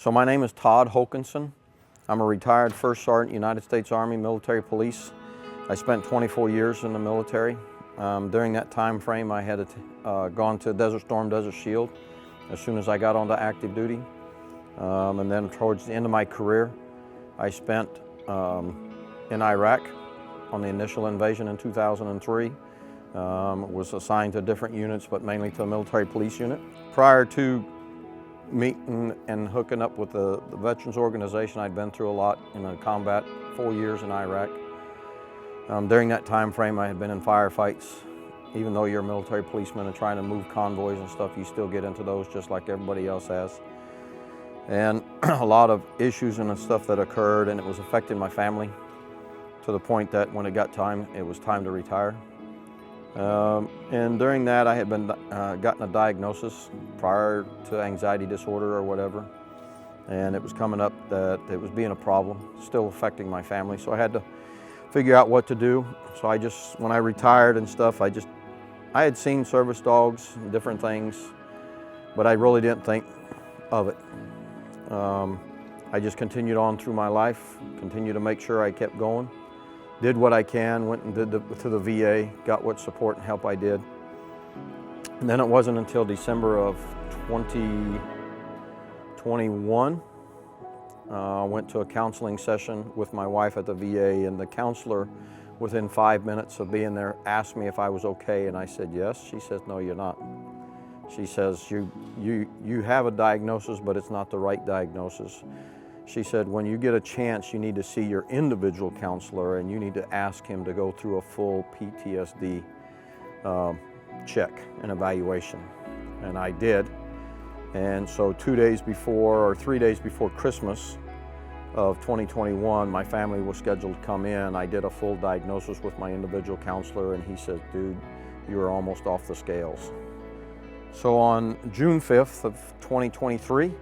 So my name is Todd Zephyr. I'm a retired First Sergeant, United States Army Military Police. I spent 24 years in the military. During that time frame, I had gone to Desert Storm, Desert Shield as soon as I got onto active duty. And then towards the end of my career, I spent in Iraq on the initial invasion in 2003. Was assigned to different units, but mainly to the military police unit. Prior to meeting and hooking up with the Veterans Organization, I'd been through a lot in the combat, 4 years in Iraq. During that time frame, I had been in firefights. Even though you're a military policeman and trying to move convoys and stuff, you still get into those just like everybody else has. And a lot of issues and stuff that occurred, and it was affecting my family to the point that when it got time, it was time to retire. And during that, I had been gotten a diagnosis prior to anxiety disorder or whatever, and it was coming up that it was being a problem, still affecting my family. So I had to figure out what to do. So when I retired and stuff, I had seen service dogs and different things, but I really didn't think of it. I just continued on through my life, continued to make sure I kept going. Did what I can, went and did to the VA, got what support and help I did. And then it wasn't until December of 2021, I went to a counseling session with my wife at the VA, and the counselor, within 5 minutes of being there, asked me if I was okay, and I said yes. She says, no, you're not. She says, you have a diagnosis, but it's not the right diagnosis. She said, when you get a chance, you need to see your individual counselor and you need to ask him to go through a full PTSD check and evaluation. And I did. And so 3 days before Christmas of 2021, my family was scheduled to come in. I did a full diagnosis with my individual counselor, and he said, dude, you are almost off the scales. So on June 5th of 2023,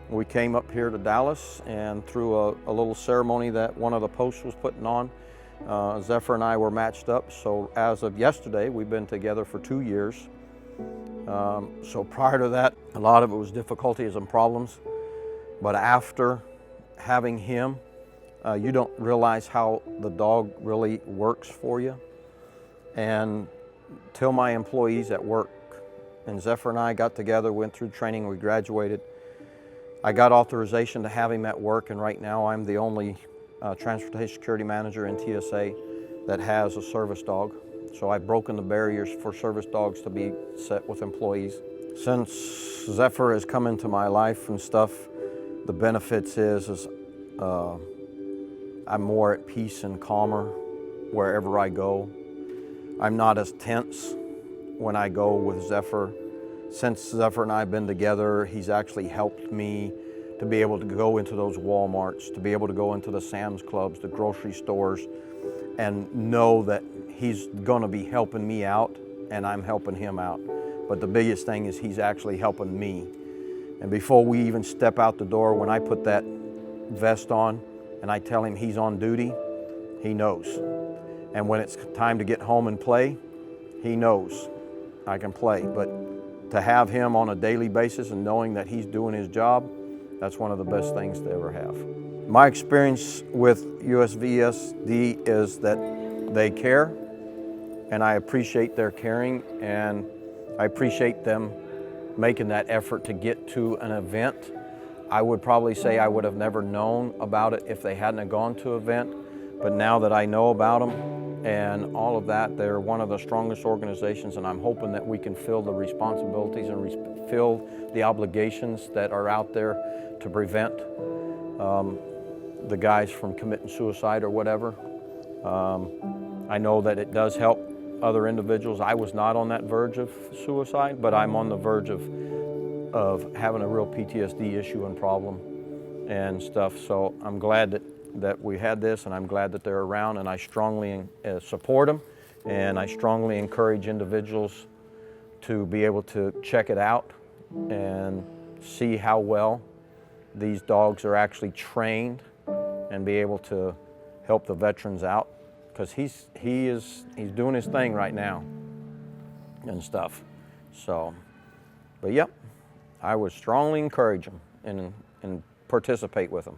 we came up here to Dallas, and through a little ceremony that one of the posts was putting on, Zephyr and I were matched up. So as of yesterday, we've been together for 2 years. So prior to that, a lot of it was difficulties and problems. But after having him, you don't realize how the dog really works for you. And till my employees at work and Zephyr and I got together, went through training, we graduated. I got authorization to have him at work, and right now I'm the only transportation security manager in TSA that has a service dog. So I've broken the barriers for service dogs to be set with employees. Since Zephyr has come into my life and stuff, the benefits is I'm more at peace and calmer wherever I go. I'm not as tense when I go with Zephyr. Since Zephyr and I have been together, he's actually helped me to be able to go into those Walmarts, to be able to go into the Sam's Clubs, the grocery stores, and know that he's going to be helping me out and I'm helping him out. But the biggest thing is he's actually helping me. And before we even step out the door, when I put that vest on and I tell him he's on duty, he knows. And when it's time to get home and play, he knows I can play. But to have him on a daily basis and knowing that he's doing his job, that's one of the best things to ever have. My experience with USVSD is that they care, and I appreciate their caring, and I appreciate them making that effort to get to an event. I would probably say I would have never known about it if they hadn't have gone to an event, but now that I know about them, and all of that, they're one of the strongest organizations, and I'm hoping that we can fill the responsibilities and fill the obligations that are out there to prevent the guys from committing suicide or whatever. I know that it does help other individuals. I was not on that verge of suicide, but I'm on the verge of having a real PTSD issue and problem and stuff. So I'm glad that we had this, and I'm glad that they're around, and I strongly support them, and I strongly encourage individuals to be able to check it out and see how well these dogs are actually trained and be able to help the veterans out, because he's doing his thing right now and stuff. So, but yep, I would strongly encourage them and participate with them.